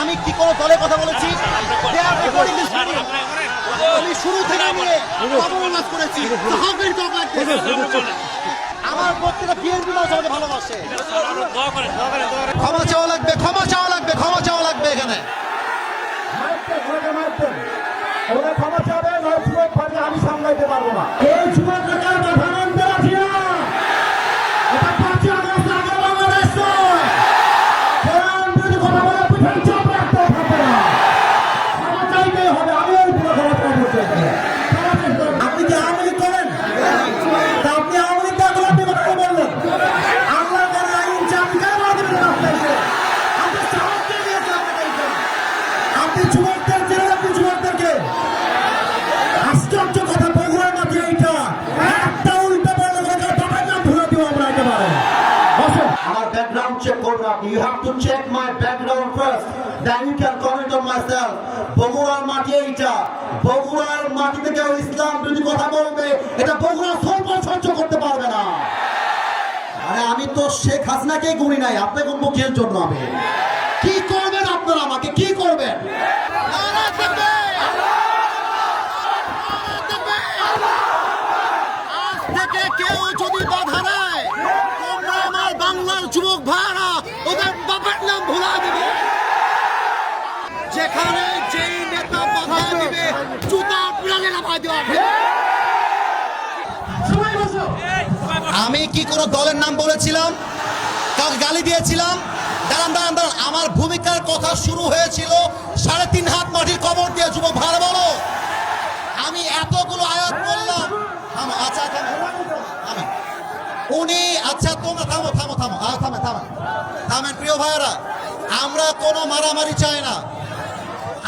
আমি কি কোনো দলের কথা বলেছি? আমি শুরু থেকে নিয়ে অবমাননা করেছি। আমার প্রত্যেকটা বিএনপি আমাকে ভালোবাসে। ক্ষমা চাওয়া লাগবে, ক্ষমা চাওয়া লাগবে, ক্ষমা চাওয়া লাগবে। এখানে ক্ষমা চাবে, আমি সামলাইতে পারবো না। এই যুবক আপনি কি আওয়ামী লীগ করেন? আপনি আওয়ামী লীগ দেখুন, আপনি কথা বললেন আল্লাহ করে আইন আপনি যুবকদের জেলে, আপনি যুবকদেরকে আশ্চর্য কথা বগুড়ার মাঝে এইটা একটা উল্টা বললে বাবার নাম ভুলে দিব আমরা একেবারে। আমার ব্যাকগ্রাউন্ড চেক করবে আপনি। You have to check my background first, then you can comment on myself. বগুড়ার মাটি এইটা, বগুড়ার মাটিতে কেউ ইসলাম যদি কথা বলবে এটা বগুড়া সহ্য করতে পারবে না। আরে আমি তো শেখ হাসিনাকে গুনি নাই, আপনি কোন মুখের জন্য আমি কি করবেন? আপনারা আমাকে কি করবেন? আজ থেকে কেউ যদি বাধা দেয়, তোমরা আমার বাংলার যুবক ভাইরা ওদের বাবার নাম ভুলা দিবে। যেখানে যেই নেতা বাধা দিবে জুতা প্রাণে নামায় দেওয়া হবে। আমি কি কোনো দলের নাম বলেছিলাম? কাউকে গালি দিয়েছিলাম? দাঁড়ান দাঁড়ান দাঁড়ান, আমার ভূমিকার কথা শুরু হয়েছিল 3.5 হাত মাটির কবর দিয়ে। যুবক ভালো বলো, আমি এতগুলো আয়াত বললাম। আচ্ছা থামেন উনি, আচ্ছা তোমরা থামো থামো থামো থামেন থামেন থামেন। প্রিয় ভাইয়েরা, আমরা কোনো মারামারি চাই না।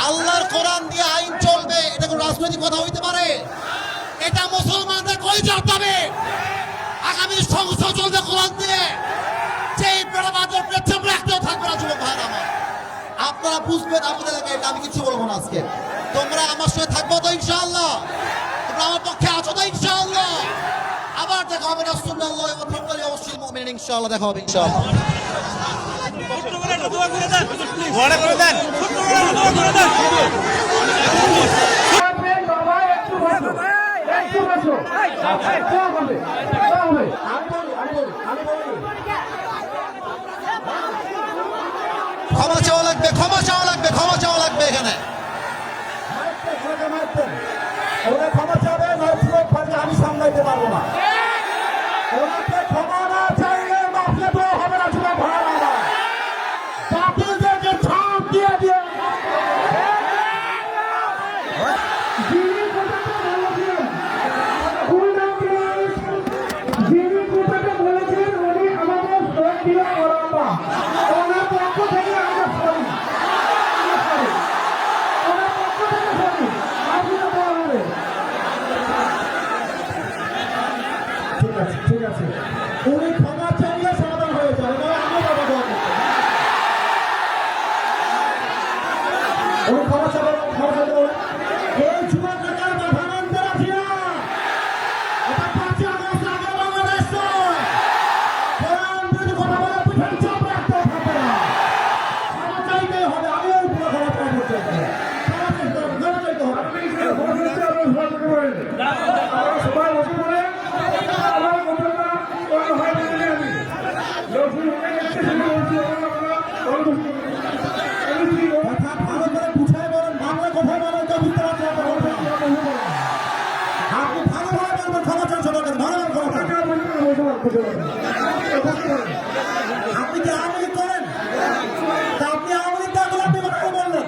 আল্লাহর কোরআন দিয়ে আইন চলবে, এটা কোনো রাজনৈতিক কথা হইতে পারে? এটা মুসলমানদের কলিজার দাবি। আগামী সংসদ চলবে কোরআন দিয়ে। যেই বেড়াবাদের পেছনে রাখতেও থাকবে না। যুবক ভাইরা আমার, আপনারা বুঝবেন আপনাদের এলাকায়। এটা আমি কিছু বলবো না আজকে। তোমরা আমার সঙ্গে থাকবো তো ইনশাআল্লাহ? তোমরা আমার পক্ষে আছো তো ইনশাআল্লাহ? আবার দেখা হবে রাসূলুল্লাহ ওয়া তাআলা অবশ্যই মুমিন ইনশাআল্লাহ দেখা হবে ইনশাআল্লাহ। ক্ষমা চাওয়া লাগবে, ক্ষমা চাওয়া লাগবে, ক্ষমা চাওয়া লাগবে। এখানে ক্ষমা চাবে, আমি সামলাইতে পারবো না। ওনাকে ক্ষমা না চাইলে মাফলে তো হবে না। যুবক ভাইরা, বাতিলদেরকে ছাপ দিয়ে দিয়ে ঠিক আছে, উনি ক্ষমা চাইলে সমাধান হয়ে যায়। উনি ক্ষমা চাবেন, ক্ষমা চাইতে এই যুবক নেতার বাধা মানতে রাখি না। এটা 5 আগস্ট আগে বাংলাদেশ নয়। কোরআন যদি কথা বলে পিঠের চাপ রাখতে থাকবে না। ক্ষমা চাইতে হবে, আমিও পুরো ক্ষমা চাইতে হবে। ক্ষমা চাইতে হবে। সবাই বসে পড়ে কথা ভালো করে বুঝাই বলেন, বাংলা কথা বলেন তো বুঝতে পারছি। আপনি ভালোভাবে বলবেন, ক্ষমা চান সবার কাছে, ভালো ক্ষমা চান। আপনি কি আওয়ামী লীগ করেন? তা আপনি আওয়ামী লীগ দেখুন, আপনি কথা বললেন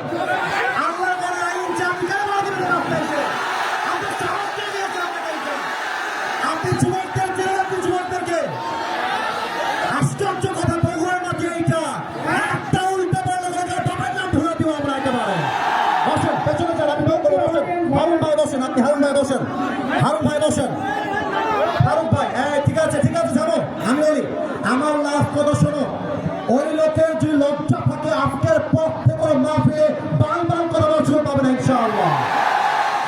আল্লাহ করে আইন চাপি কেন দিবেন? আপনি সাহসকে দিয়েছে আপনাকে। আপনি যুবকদের জেলে, আপনি যুবকদেরকে আশ্চর্য কথা বগুড়ার মাঝে এইটা একটা উল্টা বললে বাবার নাম ভুলে দিব আমরা একেবারে। বসেন, পেছনে যান, আপনি বসেন। হারুন ভাই বসেন, আপনি হারুন ভাই বসেন। হারুন ভাই বসেন। হারুন ভাই, ঠিক আছে ঠিক আছে, যাবো। আমি বলি আমার লাভ কথা শোনো। ওই লোকের যে লজ্জা থাকে আজকের পর থেকে মাহফিলে বান বান করার সুযোগ পাবে না ইনশাআল্লাহ।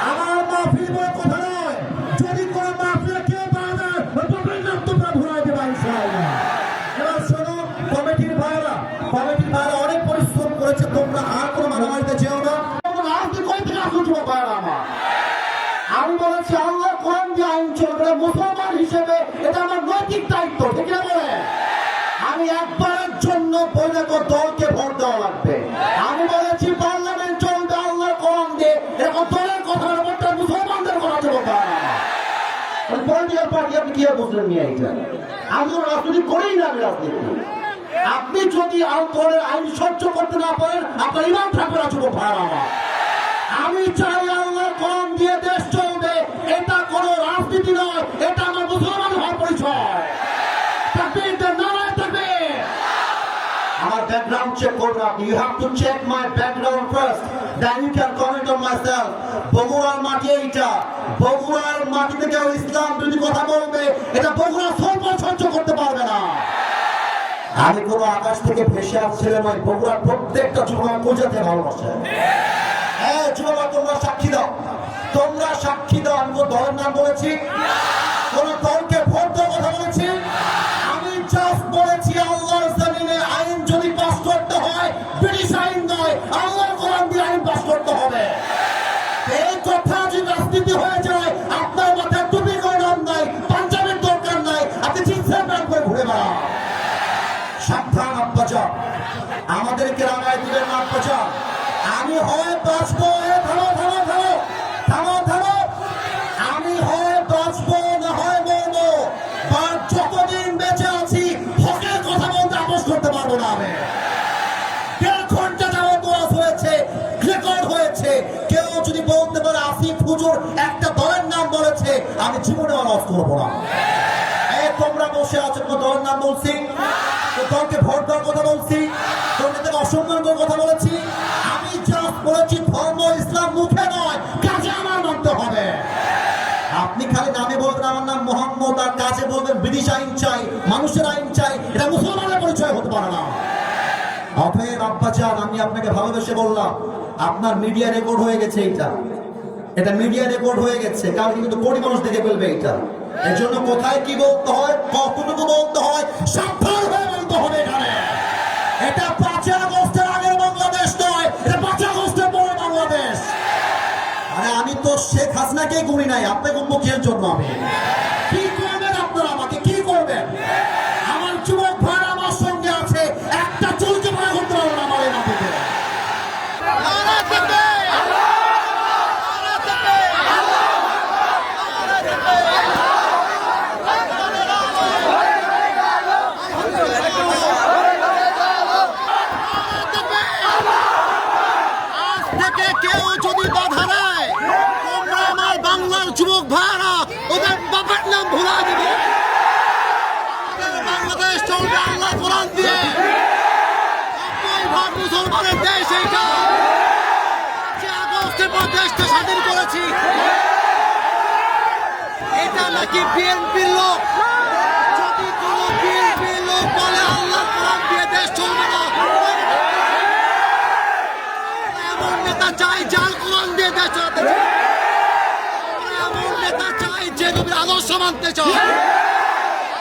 আমার মাহফিল বলে কথা নয়। যদি কোনো মাহফিলে কেউ বাড়ে বাবার নাম তোমরা ভুলাই দেবা ইনশাআল্লাহ। এবার শোনো কমিটির ভাইরা, এটা আমার নৈতিক দায়িত্ব, ঠিক না বলে? আমি একবারের জন্য বৈধ দলকে ভোট দেওয়া লাগবে। আমি বলেছি পার্লামেন্ট চলবে আল্লাহর কোরআন দিয়ে, এরকম দলের কথা ব্যাপারটা মুসলমানদের কথা চলবে না। পলিটিক্যাল পার্টি আপনি কি আর বুঝলেন নিয়ে এইটা? আমি তো রাজনীতি করেই না, আমি রাজনীতি। আপনি যদি দলের আইন সহ্য করতে না পারেন, আপনার ইমাম থাকবে না, যুবক ভাইরা আমার। আমি চাই আল্লাহর কোরআন দিয়ে দেশ চলবে, এটা কোনো রাজনীতি নয়, এটা আমার মুসলমান হওয়ার পরিচয়। তাকবীর, নারায়ে তাকবীর। আমার ব্যাকগ্রাউন্ড চেক করুন আপনি। You have to check my background first, then you can comment on myself. বগুড়ার মাটি এইটা, বগুড়ার মাটিতে কেউ ইসলাম যদি কথা বলবে, এটা বগুড়া সহ্য করতে পারবে না। আমি কোনো আকাশ থেকে ভেসে আসছিলাম নয়, বগুড়ার প্রত্যেকটা যুবক বোঝাতে ভালোবাসে। হ্যাঁ যুবক, তোমরা সাক্ষী দাও, তোমরা সাক্ষী দাও। আমি কোনো দলের নাম বলেছি, কোন দলকে ভোট দেওয়ার কথা বলেছি? আমি জাস্ট বলেছি আল্লাহর জমিনে আইন যদি পাস করতে হয়, ব্রিটিশ আইন নয়, আল্লাহর কোরআন দিয়ে আইন পাস করতে হবে। এই কথা যদি রাজনীতি হয়ে যায়, আপনার মাথায় টুপি করে নাম নাই, পাঞ্জাবের দরকার নাই, আপনি জিন্সের প্যান্ট করে ঘুরে বেড়ান। সাবধান আব্বাজান, আমাদেরকে রাঙায় দিবেন না আব্বাজান। আমি হয় বাঁচবো, থামো থামো থামো থামো থামো, আমি হয় বাঁচবো না হয় মরবো। আর যতদিন বেঁচে আছি হকের কথা বলতে আপোষ করতে পারবো না। আমি 1.5 ঘন্টা যাবত ওয়াজ হয়েছে, রেকর্ড হয়েছে। কেউ যদি বলতে পারে আসিফ হুজুর একটা দলের নাম বলেছে, আমি জীবনে ওয়াজ করবো না। তোমরা বসে আছো, কোনো দলের নাম বলছি? দলকে ভোট দেওয়ার কথা বলছি? দলকে অসম্মান করার কথা বলেছি? আমি জাস্ট বলেছি ধর্ম ইসলাম মুখে নয়, কাজে আমার মানতে হবে। আপনি খালি নামে বলবেন আমার নাম মোহাম্মদ, আর কাজে বলবেন ব্রিটিশ আইন চাই, মানুষের আইন চাই, এটা মুসলমানের পরিচয় হতে পারে না। অতএব আব্বাজান, আমি আপনাকে ভালোবেসে বললাম, আপনার মিডিয়া রেকর্ড হয়ে গেছে। এটা মিডিয়া রেকর্ড হয়ে গেছে, কারণ কিন্তু কোটি মানুষ দেখে ফেলবে এটা। এর জন্য কোথায় কি বলতে হয়, কতটুকু বলতে হয়, সাবধান হয়ে বলতে হবে। এখানে এটা 5 আগস্টের আগের বাংলাদেশ নয়, এটা 5 আগস্টের পরে বাংলাদেশ। আরে আমি তো শেখ হাসিনাকে গুনি নাই, আপনাকে মুখের জন্য আমি কি করবেন? আপনারা আমাকে কি করবেন? আমার যুবক ভাই আমার সঙ্গে আছে, একটা চুলকে মনে করতে পারবো না আমার এই মাটিতে। কেউ যদি বাধা দেয়, তোমরা আমার বাংলার যুবক ভাইরা ওদের বাবার নাম ভুলা দিবে। বাংলাদেশ চলবে আল্লাহ কোরআন দিয়ে, মুসলমানের দেশ। এইটা যে আগস্টের পর দেশটা স্বাধীন করেছি, এটা নাকি বিএনপির লোক। যদি কোন বিএনপির লোক বলে আল্লাহ কোরআন দিয়ে দেশ চলবে না, এমন নেতা চাই যার কোরআন দিয়ে দেশ চালাতে চায়, এমন নেতা চাই যে নবীর আদর্শ মানতে চায়।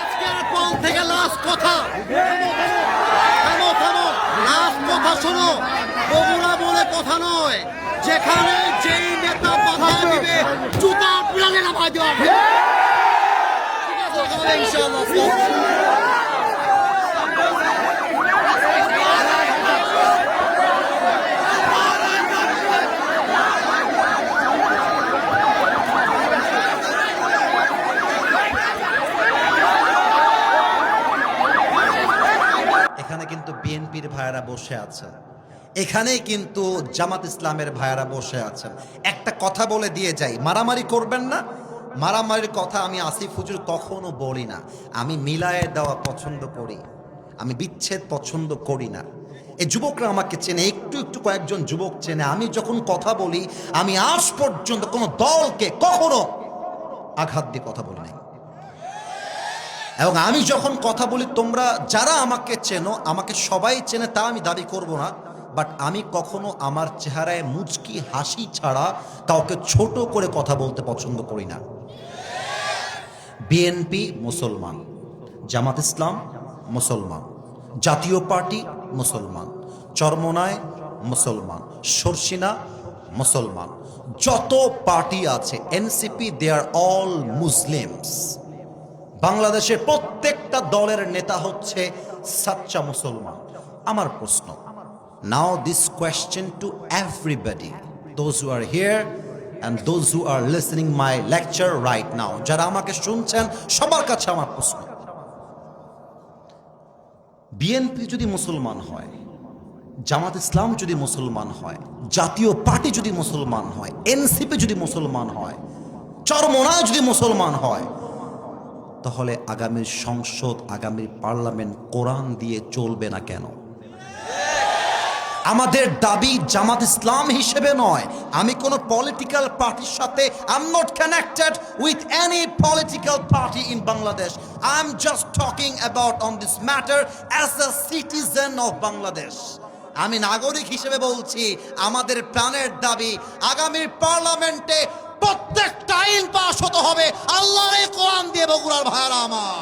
আজকের পর থেকে লাস্ট কথা, থামো থামো, লাস্ট কথা শোনো। বগুড়া বলে কথা নয়, যেখানে যেই নেতা বাধা দিবে জুতা পিড়ালে নামায় দেওয়া হবে। ঠিক আছে ইনশাআল্লাহ। এখানে কিন্তু বিএনপির ভাইয়েরা বসে আছে, এখানেই কিন্তু জামাত ইসলামের ভাইয়েরা বসে আছেন। একটা কথা বলে দিয়ে যাই, মারামারি করবেন না। মারামারির কথা আমি আসিফ হুজুর কখনো বলি না। আমি মিলায়ে দেওয়া পছন্দ করি, আমি বিচ্ছেদ পছন্দ করি না। এই যুবকরা আমাকে চেনে, একটু একটু কয়েকজন যুবক চেনে। আমি যখন কথা বলি, আমি আজ পর্যন্ত কোনো দলকে কখনো আঘাত দিয়ে কথা বলি নাই। এবং আমি যখন কথা বলি, তোমরা যারা আমাকে চেনো, আমাকে সবাই চেনে তা আমি দাবি করব না, বাট আমি কখনো আমার চেহারায় মুচকি হাসি ছাড়া কাউকে ছোট করে কথা বলতে পছন্দ করি না। বিএনপি মুসলমান, জামাত ইসলাম মুসলমান, জাতীয় পার্টি মুসলমান, চরমোনাই মুসলমান, শর্ষিনা মুসলমান, যত পার্টি আছে NCP, they are all Muslims. বাংলাদেশের প্রত্যেকটা দলের নেতা হচ্ছে সাচ্চা মুসলমান। আমার প্রশ্ন, now this question to everybody, those who are here and those who are listening my lecture right now, যারা আমাকে শুনছেন সবার কাছে আমার প্রশ্ন, বিএনপি যদি মুসলমান হয়, জামাত ইসলাম যদি মুসলমান হয়, জাতীয় পার্টি যদি মুসলমান হয়, এনসিপি যদি মুসলমান হয়, চরমোনাই যদি মুসলমান হয়, তাহলে আগামীর সংসদ, আগামীর পার্লামেন্ট কোরআন দিয়ে চলবে না কেন? আমাদের দাবি জামাত ইসলাম হিসেবে নয়, আমি কোনো পলিটিক্যাল পার্টির সাথে I am not connected with any political party in Bangladesh. I am just talking about on this matter as a citizen of Bangladesh. আমি নাগরিক হিসেবে বলছি, আমাদের প্রাণের দাবি আগামীর পার্লামেন্টে প্রত্যেকটা আইন পাস হতে হবে আল্লাহর এই কোরআন দিয়ে। বগুড়ার ভাইরা আমার,